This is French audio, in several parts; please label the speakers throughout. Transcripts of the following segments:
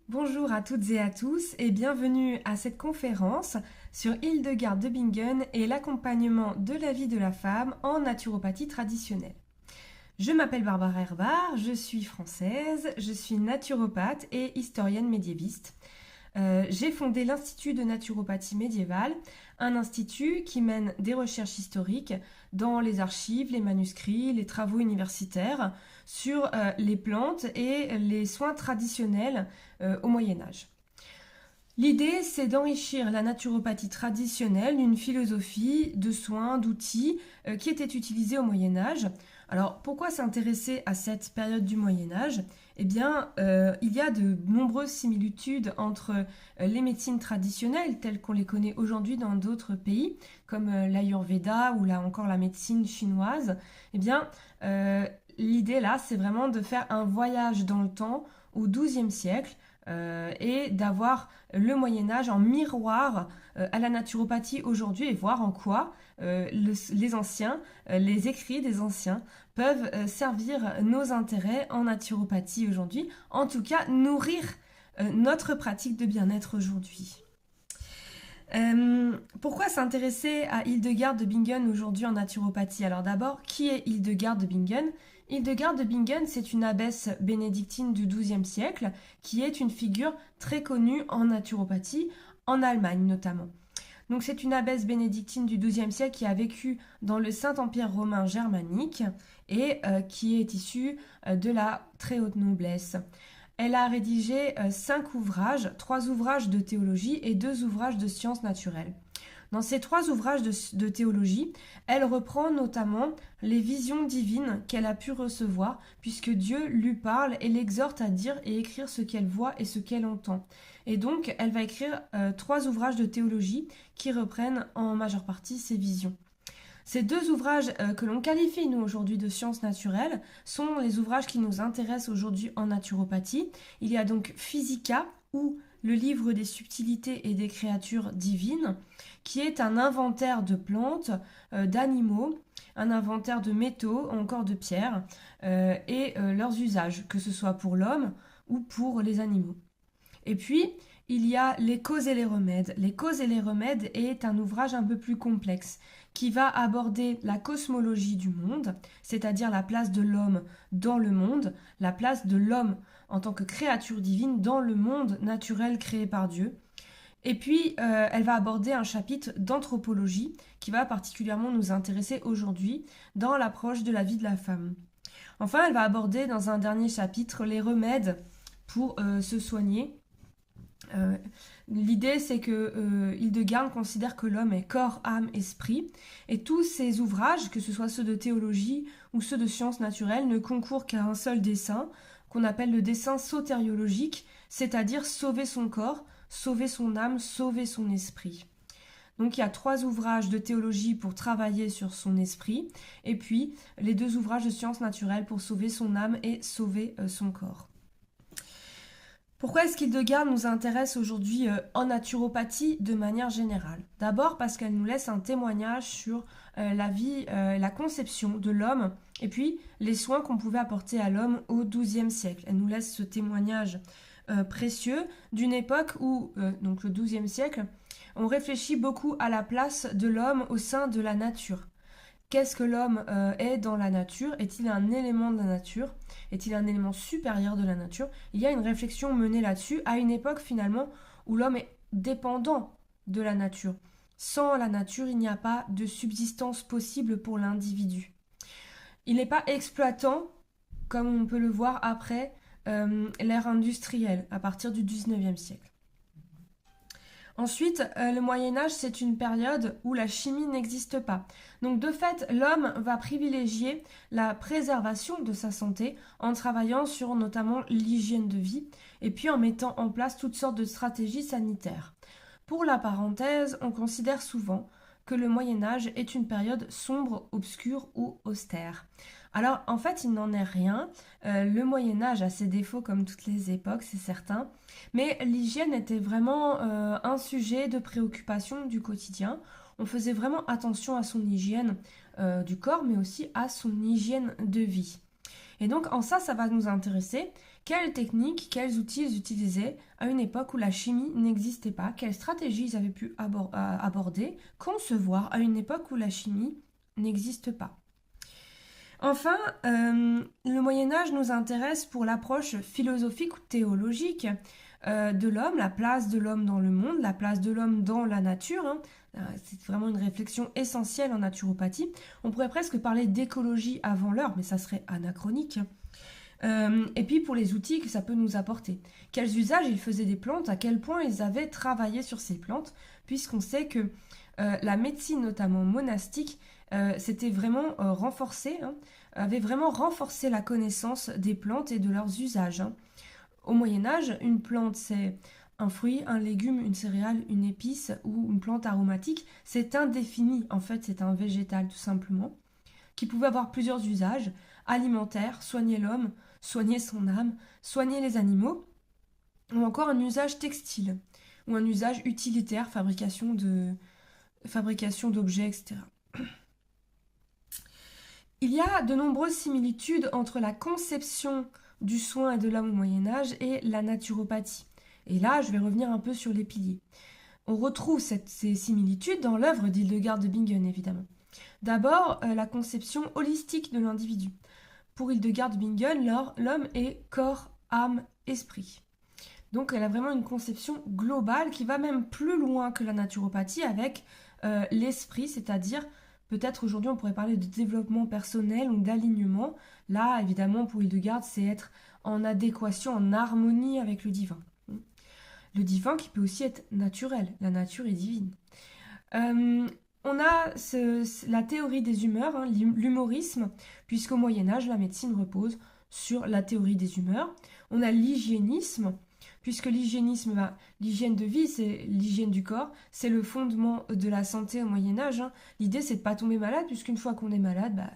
Speaker 1: Bonjour à toutes et à tous et bienvenue à cette conférence sur Hildegard de Bingen et l'accompagnement de la vie de la femme en naturopathie traditionnelle. Je m'appelle Barbara Herbart, je suis française, je suis naturopathe et historienne médiéviste. J'ai fondé l'Institut de naturopathie médiévale, un institut qui mène des recherches historiques dans les archives, les manuscrits, les travaux universitaires sur les plantes et les soins traditionnels au Moyen Âge. L'idée, c'est d'enrichir la naturopathie traditionnelle d'une philosophie, de soins, d'outils qui étaient utilisés au Moyen Âge. Alors, pourquoi s'intéresser à cette période du Moyen Âge? Eh bien, il y a de nombreuses similitudes entre les médecines traditionnelles telles qu'on les connaît aujourd'hui dans d'autres pays, comme l'Ayurveda ou là encore la médecine chinoise. Eh bien, l'idée là, c'est vraiment de faire un voyage dans le temps au XIIe siècle et d'avoir le Moyen-Âge en miroir à la naturopathie aujourd'hui et voir en quoi les anciens, les écrits des anciens peuvent servir nos intérêts en naturopathie aujourd'hui, en tout cas nourrir notre pratique de bien-être aujourd'hui. Pourquoi s'intéresser à Hildegard de Bingen aujourd'hui en naturopathie? Alors d'abord, qui est Hildegard de Bingen? Hildegard de Bingen, c'est une abbesse bénédictine du XIIe siècle qui est une figure très connue en naturopathie, en Allemagne notamment. Donc c'est une abbesse bénédictine du XIIe siècle qui a vécu dans le Saint-Empire romain germanique et qui est issue de la très haute noblesse. Elle a rédigé 5 ouvrages, 3 ouvrages de théologie et 2 ouvrages de sciences naturelles. Dans ces 3 ouvrages de théologie, elle reprend notamment les visions divines qu'elle a pu recevoir, puisque Dieu lui parle et l'exhorte à dire et écrire ce qu'elle voit et ce qu'elle entend. Et donc, elle va écrire 3 ouvrages de théologie qui reprennent en majeure partie ces visions. Ces 2 ouvrages que l'on qualifie, nous, aujourd'hui, de sciences naturelles, sont les ouvrages qui nous intéressent aujourd'hui en naturopathie. Il y a donc Physica, ou le livre des subtilités et des créatures divines, qui est un inventaire de plantes, d'animaux, un inventaire de métaux, encore de pierres, et leurs usages, que ce soit pour l'homme ou pour les animaux. Et puis, il y a Les causes et les remèdes. Les causes et les remèdes est un ouvrage un peu plus complexe qui va aborder la cosmologie du monde, c'est-à-dire la place de l'homme dans le monde, la place de l'homme en tant que créature divine dans le monde naturel créé par Dieu. Et puis, elle va aborder un chapitre d'anthropologie qui va particulièrement nous intéresser aujourd'hui dans l'approche de la vie de la femme. Enfin, elle va aborder dans un dernier chapitre les remèdes pour se soigner. L'idée, c'est que Hildegard considère que l'homme est corps, âme, esprit, et tous ces ouvrages, que ce soit ceux de théologie ou ceux de sciences naturelles, ne concourent qu'à un seul dessein, qu'on appelle le dessein sotériologique, c'est-à-dire sauver son corps, sauver son âme, sauver son esprit. Donc il y a 3 ouvrages de théologie pour travailler sur son esprit, et puis les 2 ouvrages de sciences naturelles pour sauver son âme et sauver son corps. Pourquoi est-ce qu'Hildegard nous intéresse aujourd'hui en naturopathie de manière générale? D'abord parce qu'elle nous laisse un témoignage sur la vie, la conception de l'homme et puis les soins qu'on pouvait apporter à l'homme au XIIe siècle. Elle nous laisse ce témoignage précieux d'une époque où, donc le XIIe siècle, on réfléchit beaucoup à la place de l'homme au sein de la nature. Qu'est-ce que l'homme est dans la nature? Est-il un élément de la nature? Est-il un élément supérieur de la nature? Il y a une réflexion menée là-dessus à une époque finalement où l'homme est dépendant de la nature. Sans la nature, il n'y a pas de subsistance possible pour l'individu. Il n'est pas exploitant comme on peut le voir après l'ère industrielle à partir du 19e siècle. Ensuite, le Moyen-Âge, c'est une période où la chimie n'existe pas. Donc de fait, l'homme va privilégier la préservation de sa santé en travaillant sur notamment l'hygiène de vie et puis en mettant en place toutes sortes de stratégies sanitaires. Pour la parenthèse, on considère souvent que le Moyen-Âge est une période sombre, obscure ou austère. Alors en fait, il n'en est rien. Le Moyen-Âge a ses défauts comme toutes les époques, c'est certain. Mais l'hygiène était vraiment un sujet de préoccupation du quotidien. On faisait vraiment attention à son hygiène du corps, mais aussi à son hygiène de vie. Et donc en ça, ça va nous intéresser. Quelles techniques, quels outils ils utilisaient à une époque où la chimie n'existait pas, quelles stratégies ils avaient pu aborder, concevoir à une époque où la chimie n'existe pas. Enfin, le Moyen Âge nous intéresse pour l'approche philosophique ou théologique de l'homme, la place de l'homme dans le monde, la place de l'homme dans la nature. C'est vraiment une réflexion essentielle en naturopathie. On pourrait presque parler d'écologie avant l'heure, mais ça serait anachronique. Et puis pour les outils que ça peut nous apporter. Quels usages ils faisaient des plantes, à quel point ils avaient travaillé sur ces plantes, puisqu'on sait que la médecine, notamment monastique, s'était vraiment renforcée, avait vraiment renforcé la connaissance des plantes et de leurs usages. Au Moyen-Âge, une plante, c'est un fruit, un légume, une céréale, une épice ou une plante aromatique. C'est indéfini, en fait, c'est un végétal tout simplement, qui pouvait avoir plusieurs usages, alimentaires, soigner l'homme, soigner son âme, soigner les animaux, ou encore un usage textile, ou un usage utilitaire, fabrication d'objets, etc. Il y a de nombreuses similitudes entre la conception du soin et de l'homme au Moyen-Âge et la naturopathie. Et là, je vais revenir un peu sur les piliers. On retrouve ces similitudes dans l'œuvre d'Hildegard de Bingen, évidemment. D'abord, la conception holistique de l'individu. Pour Hildegard de Bingen, l'homme est corps, âme, esprit. Donc elle a vraiment une conception globale qui va même plus loin que la naturopathie avec l'esprit, c'est-à-dire peut-être aujourd'hui on pourrait parler de développement personnel ou d'alignement. Là, évidemment, pour Hildegard, c'est être en adéquation, en harmonie avec le divin. Le divin qui peut aussi être naturel, la nature est divine. On a la théorie des humeurs, l'humorisme, puisqu'au Moyen-Âge, la médecine repose sur la théorie des humeurs. On a l'hygiénisme, puisque l'hygiénisme, l'hygiène de vie, c'est l'hygiène du corps, c'est le fondement de la santé au Moyen-Âge. L'idée, c'est de ne pas tomber malade, puisqu'une fois qu'on est malade,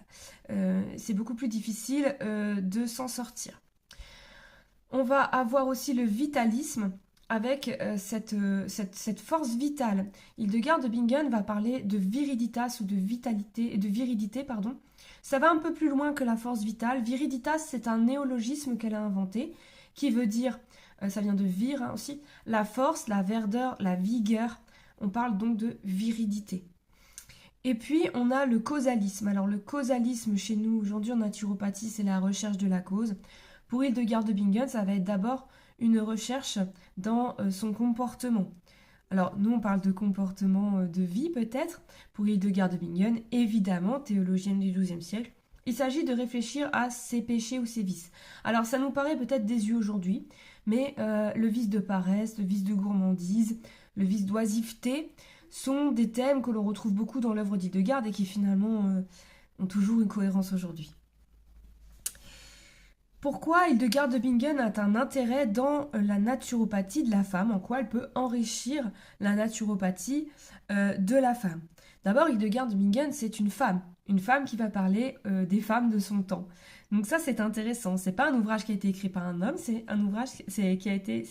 Speaker 1: c'est beaucoup plus difficile de s'en sortir. On va avoir aussi le vitalisme, avec cette force vitale. Hildegard de Bingen va parler de viriditas ou de vitalité, de viridité, pardon. Ça va un peu plus loin que la force vitale. Viriditas, c'est un néologisme qu'elle a inventé, qui veut dire, ça vient de vir aussi, la force, la verdeur, la vigueur. On parle donc de viridité. Et puis, on a le causalisme. Alors, le causalisme, chez nous, aujourd'hui en naturopathie, c'est la recherche de la cause. Pour Hildegard de Bingen, ça va être d'abord une recherche dans son comportement. Alors, nous, on parle de comportement de vie, peut-être. Pour Hildegard de Bingen, évidemment, théologienne du XIIe siècle, il s'agit de réfléchir à ses péchés ou ses vices. Alors, ça nous paraît peut-être désuet aujourd'hui, mais le vice de paresse, le vice de gourmandise, le vice d'oisiveté sont des thèmes que l'on retrouve beaucoup dans l'œuvre d'Hildegard et qui, finalement, ont toujours une cohérence aujourd'hui. Pourquoi Hildegard de Bingen a un intérêt dans la naturopathie de la femme, en quoi elle peut enrichir la naturopathie de la femme. D'abord, Hildegard de Bingen, c'est une femme qui va parler des femmes de son temps. Donc ça, c'est intéressant. C'est pas un ouvrage qui a été écrit par un homme, c'est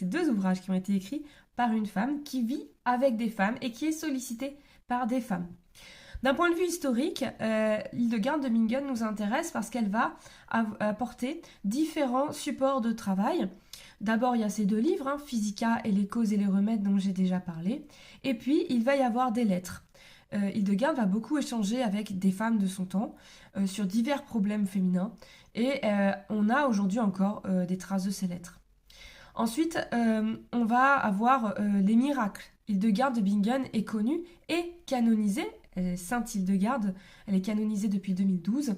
Speaker 1: deux ouvrages qui ont été écrits par une femme qui vit avec des femmes et qui est sollicitée par des femmes. D'un point de vue historique, Hildegard de Bingen nous intéresse parce qu'elle va apporter différents supports de travail. D'abord, il y a ces deux livres, Physica et les causes et les remèdes dont j'ai déjà parlé. Et puis, il va y avoir des lettres. Hildegard va beaucoup échanger avec des femmes de son temps sur divers problèmes féminins. Et on a aujourd'hui encore des traces de ces lettres. Ensuite, on va avoir les miracles. Hildegard de Bingen est connue et canonisée. Elle est Sainte Hildegarde, elle est canonisée depuis 2012.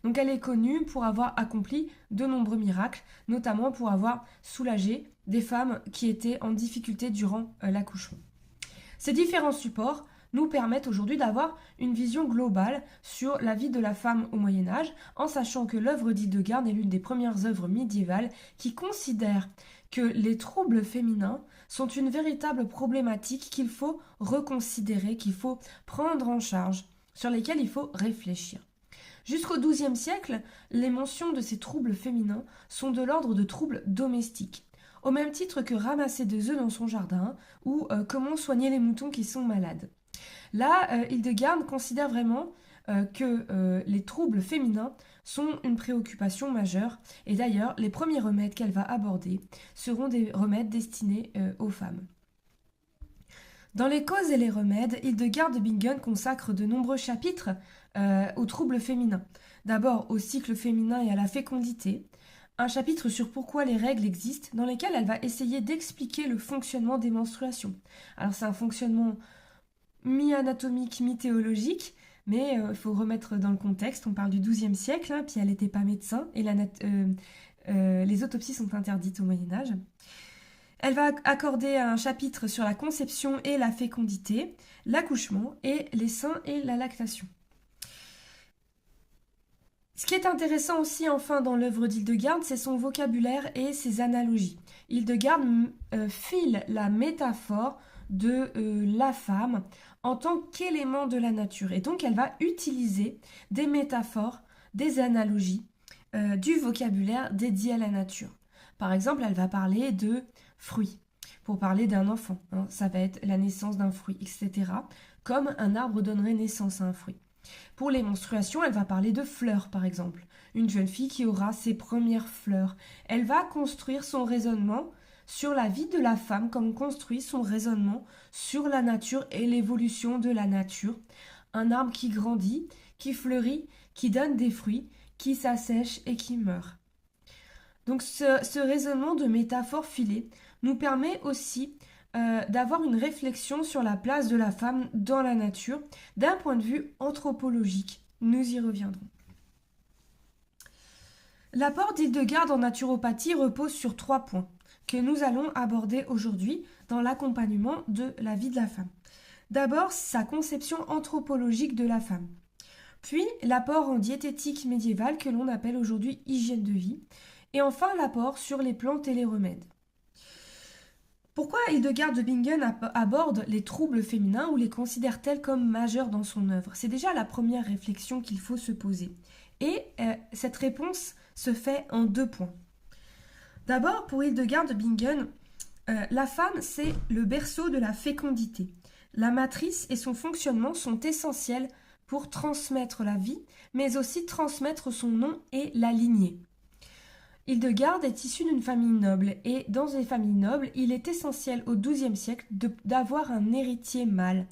Speaker 1: Donc elle est connue pour avoir accompli de nombreux miracles, notamment pour avoir soulagé des femmes qui étaient en difficulté durant l'accouchement. Ces différents supports nous permettent aujourd'hui d'avoir une vision globale sur la vie de la femme au Moyen-Âge, en sachant que l'œuvre d'Hildegard est l'une des premières œuvres médiévales qui considère que les troubles féminins sont une véritable problématique qu'il faut reconsidérer, qu'il faut prendre en charge, sur lesquels il faut réfléchir. Jusqu'au XIIe siècle, les mentions de ces troubles féminins sont de l'ordre de troubles domestiques, au même titre que ramasser des œufs dans son jardin ou comment soigner les moutons qui sont malades. Là, Hildegard considère vraiment que les troubles féminins sont une préoccupation majeure. Et d'ailleurs, les premiers remèdes qu'elle va aborder seront des remèdes destinés aux femmes. Dans les causes et les remèdes, Hildegard de Bingen consacre de nombreux chapitres aux troubles féminins. D'abord au cycle féminin et à la fécondité, un chapitre sur pourquoi les règles existent, dans lesquels elle va essayer d'expliquer le fonctionnement des menstruations. Alors c'est un fonctionnement mi-anatomique, mi-théologique, mais il faut remettre dans le contexte, on parle du XIIe siècle, hein, puis elle n'était pas médecin, et les autopsies sont interdites au Moyen-Âge. Elle va accorder un chapitre sur la conception et la fécondité, l'accouchement et les seins et la lactation. Ce qui est intéressant aussi enfin dans l'œuvre d'Hildegard, c'est son vocabulaire et ses analogies. Hildegard file la métaphore de la femme en tant qu'élément de la nature. Et donc elle va utiliser des métaphores, des analogies, du vocabulaire dédié à la nature. Par exemple, elle va parler de fruits, pour parler d'un enfant. Hein, ça va être la naissance d'un fruit, etc. Comme un arbre donnerait naissance à un fruit. Pour les menstruations, elle va parler de fleurs, par exemple. Une jeune fille qui aura ses premières fleurs. Elle va construire son raisonnement sur la vie de la femme, comme on construit son raisonnement sur la nature et l'évolution de la nature. Un arbre qui grandit, qui fleurit, qui donne des fruits, qui s'assèche et qui meurt. Donc ce raisonnement de métaphore filée nous permet aussi d'avoir une réflexion sur la place de la femme dans la nature d'un point de vue anthropologique. Nous y reviendrons. L'apport d'Hildegard en naturopathie repose sur 3 points que nous allons aborder aujourd'hui dans l'accompagnement de la vie de la femme. D'abord, sa conception anthropologique de la femme. Puis, l'apport en diététique médiévale que l'on appelle aujourd'hui hygiène de vie. Et enfin, l'apport sur les plantes et les remèdes. Pourquoi Hildegard de Bingen aborde les troubles féminins ou les considère-t-elle comme majeurs dans son œuvre? C'est déjà la première réflexion qu'il faut se poser. Et cette réponse se fait en 2 points. D'abord, pour Hildegard de Bingen, la femme, c'est le berceau de la fécondité. La matrice et son fonctionnement sont essentiels pour transmettre la vie, mais aussi transmettre son nom et la lignée. Hildegard est issue d'une famille noble et dans les familles nobles, il est essentiel au XIIe siècle d'avoir un héritier mâle.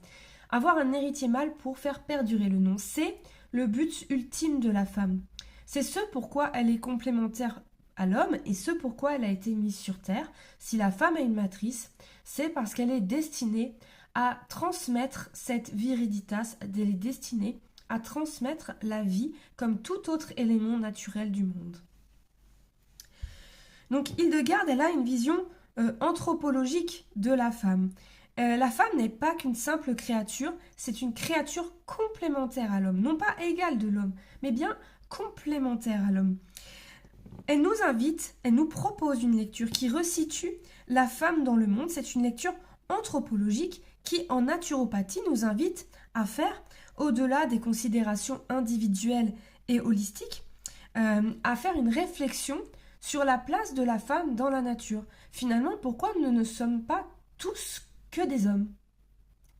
Speaker 1: Avoir un héritier mâle pour faire perdurer le nom, c'est le but ultime de la femme. C'est ce pourquoi elle est complémentaire à l'homme et ce pourquoi elle a été mise sur terre. Si la femme a une matrice, c'est parce qu'elle est destinée à transmettre cette viriditas, elle est destinée à transmettre la vie comme tout autre élément naturel du monde. Donc Hildegard, elle a une vision anthropologique de la femme. La femme n'est pas qu'une simple créature, c'est une créature complémentaire à l'homme, non pas égale de l'homme, mais bien complémentaire à l'homme. Elle nous invite, elle nous propose une lecture qui resitue la femme dans le monde. C'est une lecture anthropologique qui, en naturopathie, nous invite à faire, au-delà des considérations individuelles et holistiques, à faire une réflexion sur la place de la femme dans la nature. Finalement, pourquoi nous ne sommes pas tous que des hommes?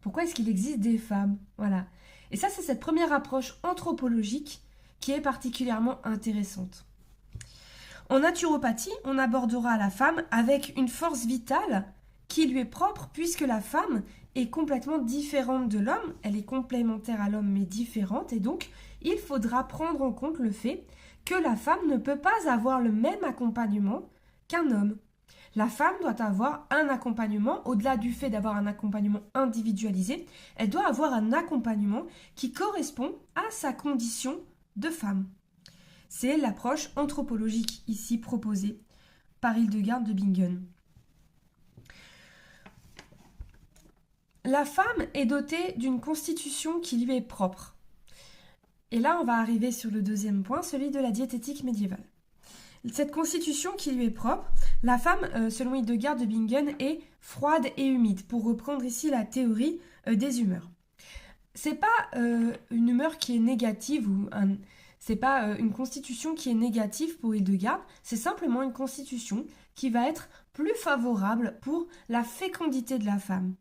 Speaker 1: Pourquoi est-ce qu'il existe des femmes? Voilà. Et ça, c'est cette première approche anthropologique qui est particulièrement intéressante. En naturopathie, on abordera la femme avec une force vitale qui lui est propre puisque la femme est complètement différente de l'homme. Elle est complémentaire à l'homme mais différente et donc il faudra prendre en compte le fait que la femme ne peut pas avoir le même accompagnement qu'un homme. La femme doit avoir un accompagnement, au-delà du fait d'avoir un accompagnement individualisé, elle doit avoir un accompagnement qui correspond à sa condition de femme. C'est l'approche anthropologique ici proposée par Hildegard de Bingen. La femme est dotée d'une constitution qui lui est propre. Et là, on va arriver sur le deuxième point, celui de la diététique médiévale. Cette constitution qui lui est propre, la femme, selon Hildegard de Bingen, est froide et humide, pour reprendre ici la théorie des humeurs. C'est pas une humeur qui est négative c'est pas une constitution qui est négative pour Hildegard, c'est simplement une constitution qui va être plus favorable pour la fécondité de la femme.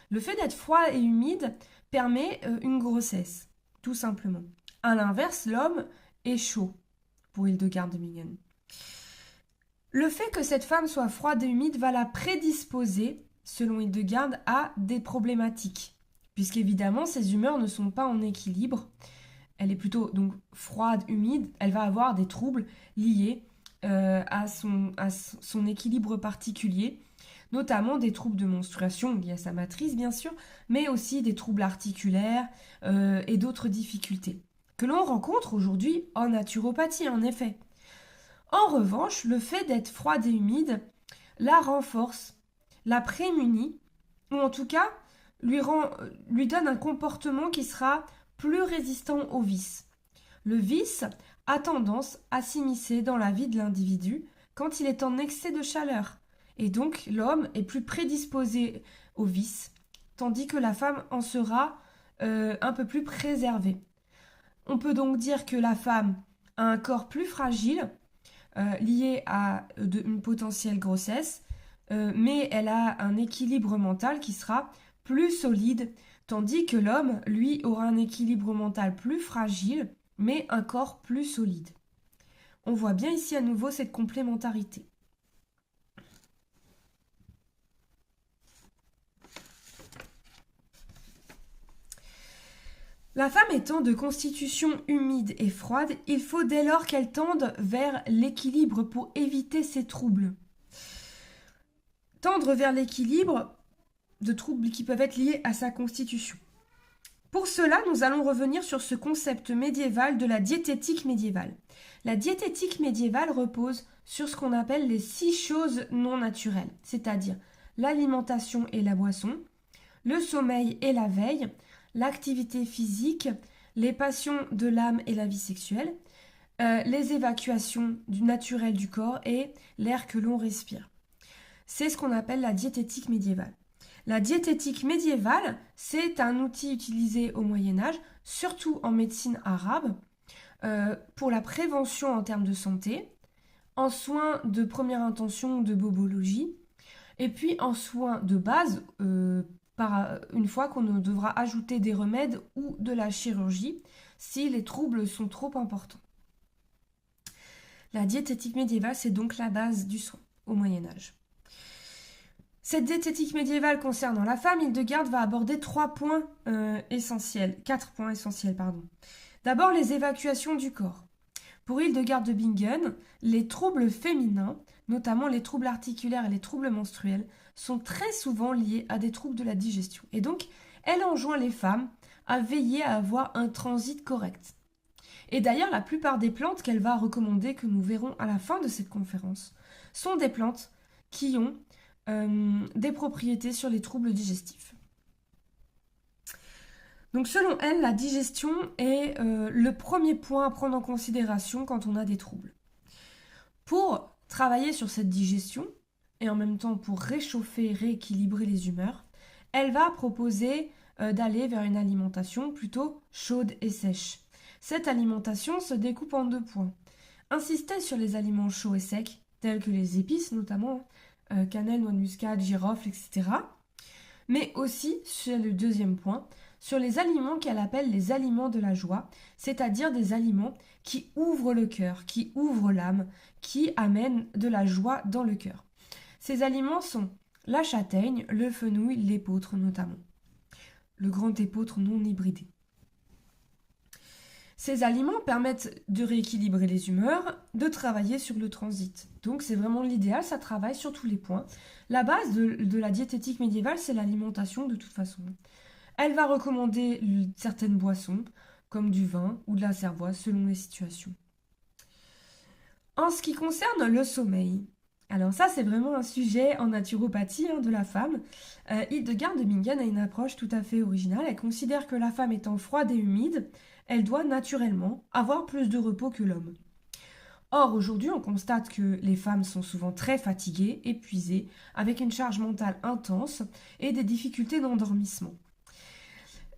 Speaker 1: Le fait d'être froid et humide permet une grossesse, tout simplement. À l'inverse, l'homme est chaud pour Hildegard de Bingen. Le fait que cette femme soit froide et humide va la prédisposer, selon Hildegard, à des problématiques, puisqu'évidemment ses humeurs ne sont pas en équilibre. Elle est plutôt donc froide, humide, elle va avoir des troubles liés à son équilibre particulier, notamment des troubles de menstruation liés à sa matrice bien sûr, mais aussi des troubles articulaires et d'autres difficultés que l'on rencontre aujourd'hui en naturopathie en effet. En revanche, le fait d'être froide et humide la renforce, la prémunit, ou en tout cas lui donne un comportement qui sera plus résistant au vice. Le vice a tendance à s'immiscer dans la vie de l'individu quand il est en excès de chaleur. Et donc l'homme est plus prédisposé au vice, tandis que la femme en sera un peu plus préservée. On peut donc dire que la femme a un corps plus fragile, lié à une potentielle grossesse, mais elle a un équilibre mental qui sera plus solide, tandis que l'homme, lui, aura un équilibre mental plus fragile, mais un corps plus solide. On voit bien ici à nouveau cette complémentarité. La femme étant de constitution humide et froide, il faut dès lors qu'elle tende vers l'équilibre pour éviter ces troubles. Tendre vers l'équilibre de troubles qui peuvent être liés à sa constitution. Pour cela, nous allons revenir sur ce concept médiéval de la diététique médiévale. La diététique médiévale repose sur ce qu'on appelle les 6 choses non naturelles, c'est-à-dire l'alimentation et la boisson, le sommeil et la veille, l'activité physique, les passions de l'âme et la vie sexuelle, les évacuations naturelles du corps et l'air que l'on respire. C'est ce qu'on appelle la diététique médiévale. La diététique médiévale, c'est un outil utilisé au Moyen-Âge, surtout en médecine arabe, pour la prévention en termes de santé, en soins de première intention de bobologie, et puis en soins de base, une fois qu'on devra ajouter des remèdes ou de la chirurgie, si les troubles sont trop importants. La diététique médiévale, c'est donc la base du soin au Moyen-Âge. Cette diététique médiévale concernant la femme, Hildegard va aborder 4 points essentiels. D'abord, les évacuations du corps. Pour Hildegard de Bingen, les troubles féminins, notamment les troubles articulaires et les troubles menstruels, sont très souvent liés à des troubles de la digestion. Et donc, elle enjoint les femmes à veiller à avoir un transit correct. Et d'ailleurs, la plupart des plantes qu'elle va recommander, que nous verrons à la fin de cette conférence, sont des plantes qui ont des propriétés sur les troubles digestifs. Donc selon elle, la digestion est le premier point à prendre en considération quand on a des troubles. Pour travailler sur cette digestion, et en même temps pour réchauffer, rééquilibrer les humeurs, elle va proposer d'aller vers une alimentation plutôt chaude et sèche. Cette alimentation se découpe en 2 points. Insister sur les aliments chauds et secs, tels que les épices notamment, cannelle, noix de muscade, girofle, etc. Mais aussi, sur le 2e point, sur les aliments qu'elle appelle les aliments de la joie, c'est-à-dire des aliments qui ouvrent le cœur, qui ouvrent l'âme, qui amènent de la joie dans le cœur. Ces aliments sont la châtaigne, le fenouil, l'épeautre notamment. Le grand épeautre non hybridé. Ces aliments permettent de rééquilibrer les humeurs, de travailler sur le transit. Donc c'est vraiment l'idéal, ça travaille sur tous les points. La base de la diététique médiévale, c'est l'alimentation de toute façon. Elle va recommander certaines boissons, comme du vin ou de la cervoise, selon les situations. En ce qui concerne le sommeil, alors ça c'est vraiment un sujet en naturopathie de la femme. Hildegard de Bingen a une approche tout à fait originale. Elle considère que la femme étant froide et humide, elle doit naturellement avoir plus de repos que l'homme. Or, aujourd'hui, on constate que les femmes sont souvent très fatiguées, épuisées, avec une charge mentale intense et des difficultés d'endormissement.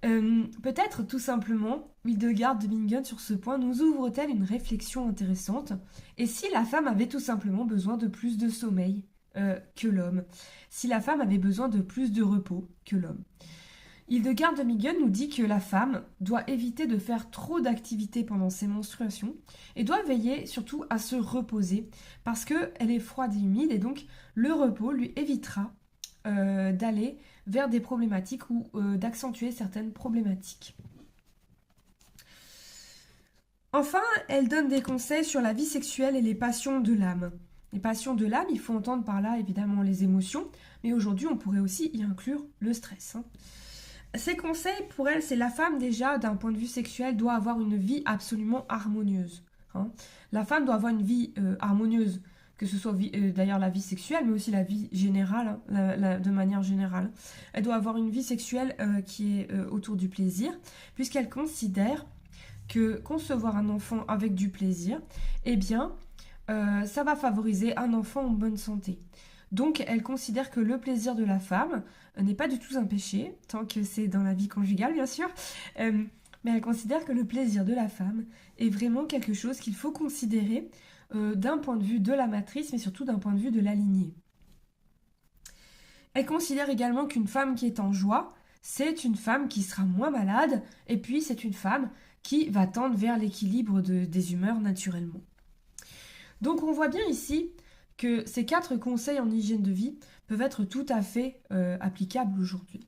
Speaker 1: Peut-être tout simplement, Hildegard de Bingen sur ce point nous ouvre-t-elle une réflexion intéressante. Et si la femme avait tout simplement besoin de plus de sommeil que l'homme, si la femme avait besoin de plus de repos que l'homme. Hildegard de Bingen nous dit que la femme doit éviter de faire trop d'activités pendant ses menstruations et doit veiller surtout à se reposer parce qu'elle est froide et humide et donc le repos lui évitera d'aller vers des problématiques ou d'accentuer certaines problématiques. Enfin, elle donne des conseils sur la vie sexuelle et les passions de l'âme. Les passions de l'âme, il faut entendre par là évidemment les émotions, mais aujourd'hui on pourrait aussi y inclure le stress. Ces conseils, pour elle, c'est la femme déjà, d'un point de vue sexuel, doit avoir une vie absolument harmonieuse. La femme doit avoir une vie harmonieuse, que ce soit d'ailleurs la vie sexuelle, mais aussi la vie générale, de manière générale. Elle doit avoir une vie sexuelle qui est autour du plaisir, puisqu'elle considère que concevoir un enfant avec du plaisir, eh bien, ça va favoriser un enfant en bonne santé. Donc, elle considère que le plaisir de la femme n'est pas du tout un péché, tant que c'est dans la vie conjugale, bien sûr, mais elle considère que le plaisir de la femme est vraiment quelque chose qu'il faut considérer d'un point de vue de la matrice, mais surtout d'un point de vue de la lignée. Elle considère également qu'une femme qui est en joie, c'est une femme qui sera moins malade, et puis c'est une femme qui va tendre vers l'équilibre des humeurs naturellement. Donc on voit bien ici que ces 4 conseils en hygiène de vie peuvent être tout à fait applicables aujourd'hui.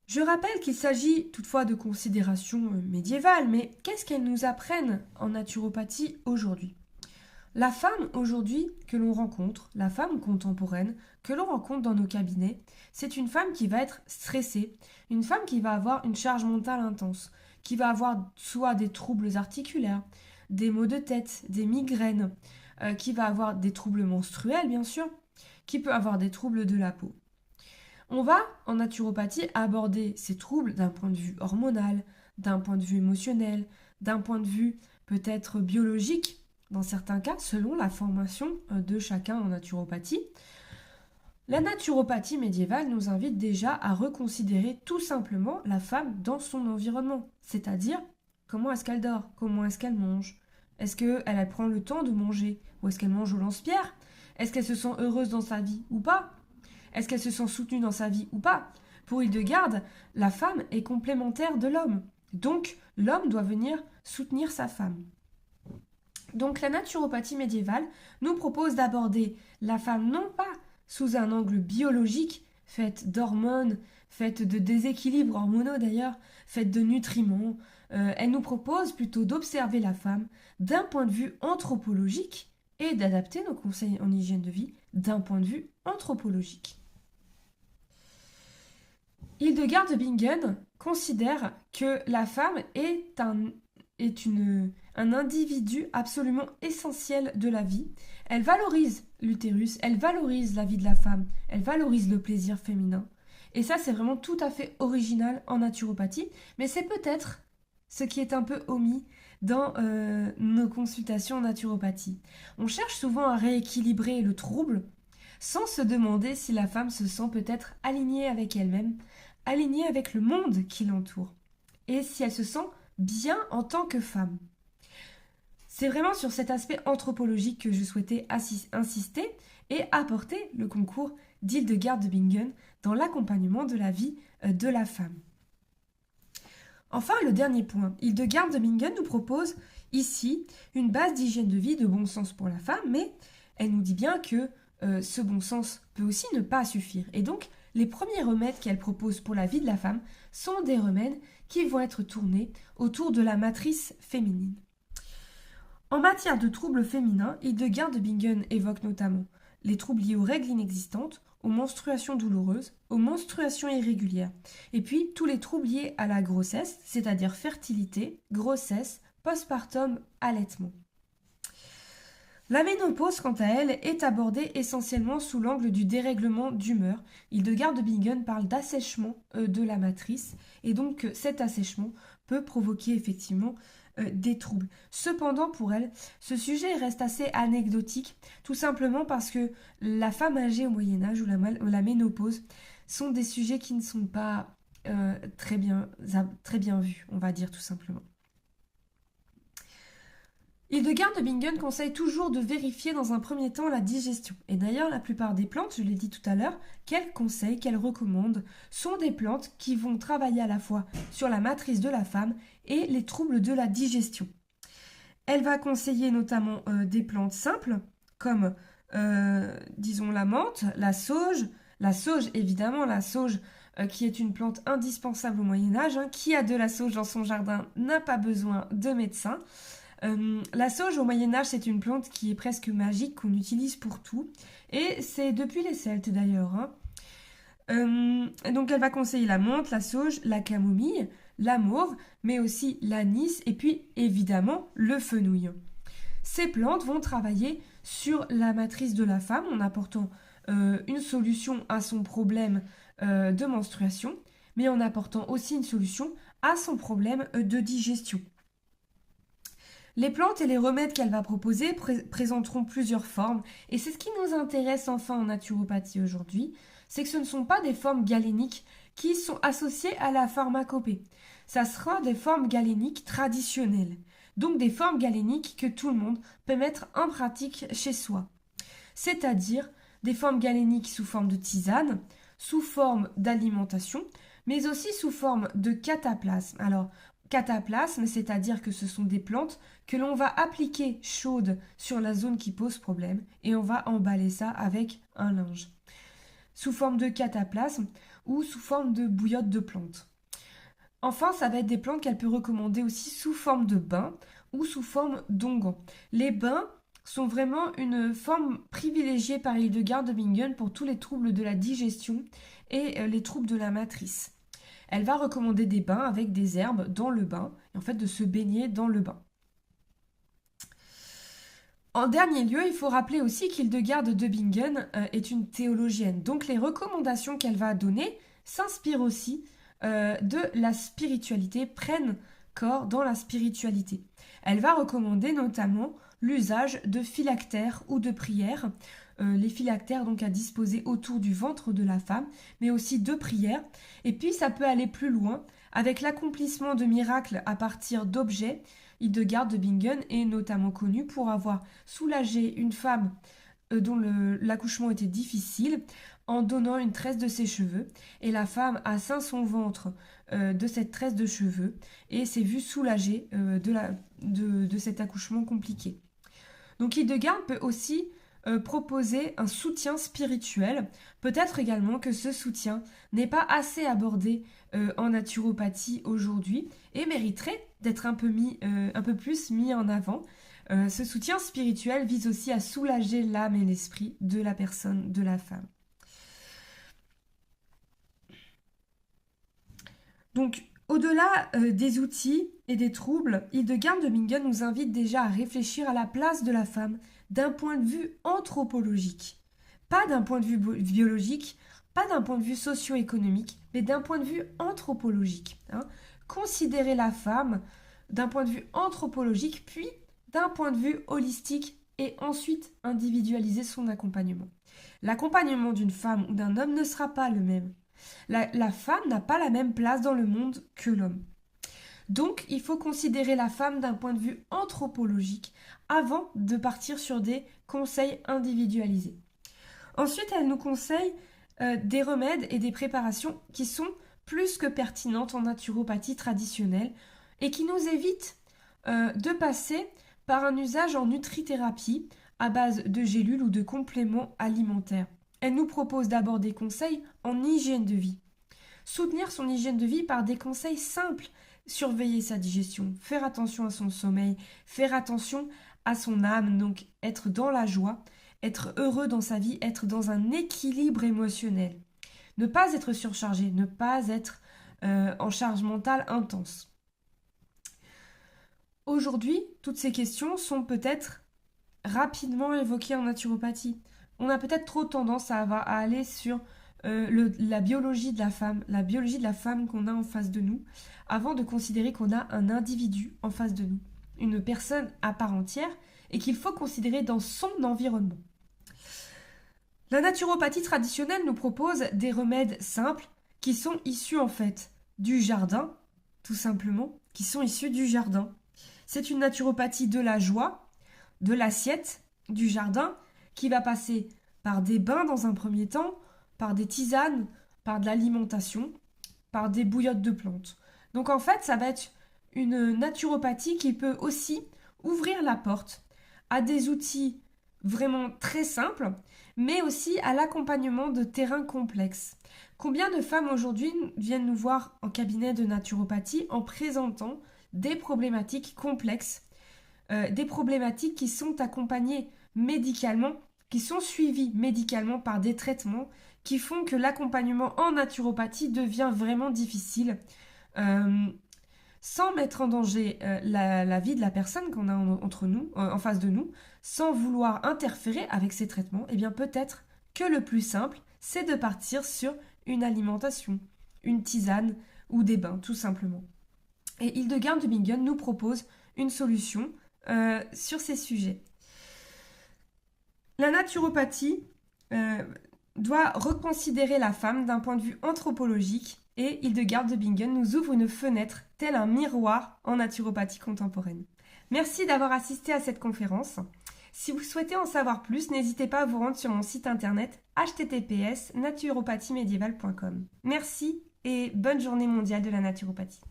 Speaker 1: Je rappelle qu'il s'agit toutefois de considérations médiévales, mais qu'est-ce qu'elles nous apprennent en naturopathie aujourd'hui ? La femme aujourd'hui que l'on rencontre, la femme contemporaine que l'on rencontre dans nos cabinets, c'est une femme qui va être stressée, une femme qui va avoir une charge mentale intense, qui va avoir soit des troubles articulaires, des maux de tête, des migraines, qui va avoir des troubles menstruels bien sûr, qui peut avoir des troubles de la peau. On va en naturopathie aborder ces troubles d'un point de vue hormonal, d'un point de vue émotionnel, d'un point de vue peut-être biologique, dans certains cas, selon la formation de chacun en naturopathie. La naturopathie médiévale nous invite déjà à reconsidérer tout simplement la femme dans son environnement, c'est-à-dire comment est-ce qu'elle dort, comment est-ce qu'elle mange, est-ce qu'elle prend le temps de manger ou est-ce qu'elle mange au lance-pierre, est-ce qu'elle se sent heureuse dans sa vie ou pas, est-ce qu'elle se sent soutenue dans sa vie ou pas. Pour Hildegard, la femme est complémentaire de l'homme, donc l'homme doit venir soutenir sa femme. Donc la naturopathie médiévale nous propose d'aborder la femme non pas sous un angle biologique, faite d'hormones, faite de déséquilibres hormonaux d'ailleurs, faite de nutriments. Elle nous propose plutôt d'observer la femme d'un point de vue anthropologique et d'adapter nos conseils en hygiène de vie d'un point de vue anthropologique. Hildegard de Bingen considère que la femme est un individu absolument essentiel de la vie. Elle valorise l'utérus, elle valorise la vie de la femme, elle valorise le plaisir féminin. Et ça, c'est vraiment tout à fait original en naturopathie, mais c'est peut-être ce qui est un peu omis dans nos consultations en naturopathie. On cherche souvent à rééquilibrer le trouble sans se demander si la femme se sent peut-être alignée avec elle-même, alignée avec le monde qui l'entoure, et si elle se sent bien en tant que femme. C'est vraiment sur cet aspect anthropologique que je souhaitais insister et apporter le concours d'Hildegard de Bingen dans l'accompagnement de la vie de la femme. Enfin, le dernier point, Hildegard de Bingen nous propose ici une base d'hygiène de vie de bon sens pour la femme, mais elle nous dit bien que ce bon sens peut aussi ne pas suffire. Et donc, les premiers remèdes qu'elle propose pour la vie de la femme sont des remèdes qui vont être tournés autour de la matrice féminine. En matière de troubles féminins, Hildegard de Bingen évoque notamment les troubles liés aux règles inexistantes, aux menstruations douloureuses, aux menstruations irrégulières, et puis tous les troubles liés à la grossesse, c'est-à-dire fertilité, grossesse, postpartum, allaitement. La ménopause, quant à elle, est abordée essentiellement sous l'angle du dérèglement d'humeur. Hildegard de Bingen parle d'assèchement de la matrice, et donc cet assèchement peut provoquer effectivement des troubles. Cependant, pour elle, ce sujet reste assez anecdotique, tout simplement parce que la femme âgée au Moyen-Âge ou la ménopause sont des sujets qui ne sont pas très bien vus, on va dire tout simplement. Hildegard de Bingen conseille toujours de vérifier dans un premier temps la digestion. Et d'ailleurs, la plupart des plantes, je l'ai dit tout à l'heure, qu'elle conseille, qu'elle recommande, sont des plantes qui vont travailler à la fois sur la matrice de la femme et les troubles de la digestion. Elle va conseiller notamment des plantes simples, comme, disons, la menthe, la sauge, évidemment, la sauge qui est une plante indispensable au Moyen-Âge. Hein. Qui a de la sauge dans son jardin n'a pas besoin de médecin. La sauge au Moyen-Âge, c'est une plante qui est presque magique, qu'on utilise pour tout. Et c'est depuis les Celtes d'ailleurs. Hein. Donc elle va conseiller la menthe, la sauge, la camomille, la mauve, mais aussi l'anis et puis évidemment le fenouil. Ces plantes vont travailler sur la matrice de la femme en apportant une solution à son problème de menstruation, mais en apportant aussi une solution à son problème de digestion. Les plantes et les remèdes qu'elle va proposer présenteront plusieurs formes, et c'est ce qui nous intéresse enfin en naturopathie aujourd'hui, c'est que ce ne sont pas des formes galéniques qui sont associées à la pharmacopée. Ça sera des formes galéniques traditionnelles, donc des formes galéniques que tout le monde peut mettre en pratique chez soi. C'est-à-dire des formes galéniques sous forme de tisane, sous forme d'alimentation, mais aussi sous forme de cataplasme. Alors, cataplasme, c'est-à-dire que ce sont des plantes que l'on va appliquer chaudes sur la zone qui pose problème et on va emballer ça avec un linge. Sous forme de cataplasme ou sous forme de bouillotte de plantes. Enfin, ça va être des plantes qu'elle peut recommander aussi sous forme de bain ou sous forme d'onguent. Les bains sont vraiment une forme privilégiée par Hildegard de Bingen pour tous les troubles de la digestion et les troubles de la matrice. Elle va recommander des bains avec des herbes dans le bain, et en fait de se baigner dans le bain. En dernier lieu, il faut rappeler aussi qu'Hildegard de Bingen est une théologienne. Donc les recommandations qu'elle va donner s'inspirent aussi de la spiritualité, prennent corps dans la spiritualité. Elle va recommander notamment l'usage de phylactères ou de prières, les phylactères donc à disposer autour du ventre de la femme, mais aussi de prières. Et puis ça peut aller plus loin avec l'accomplissement de miracles à partir d'objets. Hildegard de Bingen est notamment connue pour avoir soulagé une femme dont l'accouchement était difficile en donnant une tresse de ses cheveux, et la femme a ceint son ventre de cette tresse de cheveux et s'est vue soulagée de cet accouchement compliqué. Donc Hildegard peut aussi proposer un soutien spirituel. Peut-être également que ce soutien n'est pas assez abordé en naturopathie aujourd'hui et mériterait d'être un peu plus mis en avant. Ce soutien spirituel vise aussi à soulager l'âme et l'esprit de la personne, de la femme. Donc, au-delà des outils et des troubles, Hildegard de Bingen nous invite déjà à réfléchir à la place de la femme d'un point de vue anthropologique. Pas d'un point de vue biologique, pas d'un point de vue socio-économique, mais d'un point de vue anthropologique. Hein. Considérer la femme d'un point de vue anthropologique, puis d'un point de vue holistique, et ensuite individualiser son accompagnement. L'accompagnement d'une femme ou d'un homme ne sera pas le même. La femme n'a pas la même place dans le monde que l'homme. Donc, il faut considérer la femme d'un point de vue anthropologique avant de partir sur des conseils individualisés. Ensuite, elle nous conseille des remèdes et des préparations qui sont plus que pertinentes en naturopathie traditionnelle et qui nous évitent de passer par un usage en nutrithérapie à base de gélules ou de compléments alimentaires. Elle nous propose d'abord des conseils en hygiène de vie. Soutenir son hygiène de vie par des conseils simples. Surveiller sa digestion, faire attention à son sommeil, faire attention à son âme, donc être dans la joie, être heureux dans sa vie, être dans un équilibre émotionnel. Ne pas être surchargé, ne pas être en charge mentale intense. Aujourd'hui, toutes ces questions sont peut-être rapidement évoquées en naturopathie. On a peut-être trop tendance à aller sur la biologie de la femme qu'on a en face de nous, avant de considérer qu'on a un individu en face de nous, une personne à part entière, et qu'il faut considérer dans son environnement. La naturopathie traditionnelle nous propose des remèdes simples qui sont issus en fait du jardin, tout simplement, qui sont issus du jardin. C'est une naturopathie de la joie, de l'assiette, du jardin, qui va passer par des bains dans un premier temps, par des tisanes, par de l'alimentation, par des bouillottes de plantes. Donc en fait, ça va être une naturopathie qui peut aussi ouvrir la porte à des outils vraiment très simples, mais aussi à l'accompagnement de terrains complexes. Combien de femmes aujourd'hui viennent nous voir en cabinet de naturopathie en présentant des problématiques complexes, des problématiques qui sont accompagnées médicalement, qui sont suivies médicalement par des traitements qui font que l'accompagnement en naturopathie devient vraiment difficile, sans mettre en danger la vie de la personne qu'on a entre nous, en face de nous, sans vouloir interférer avec ces traitements. Eh bien peut-être que le plus simple, c'est de partir sur une alimentation, une tisane ou des bains, tout simplement. Et Hildegard de Bingen nous propose une solution sur ces sujets. La naturopathie doit reconsidérer la femme d'un point de vue anthropologique et Hildegard de Bingen nous ouvre une fenêtre tel un miroir en naturopathie contemporaine. Merci d'avoir assisté à cette conférence. Si vous souhaitez en savoir plus, n'hésitez pas à vous rendre sur mon site internet https naturopathiemédiévale.com. Merci et bonne journée mondiale de la naturopathie.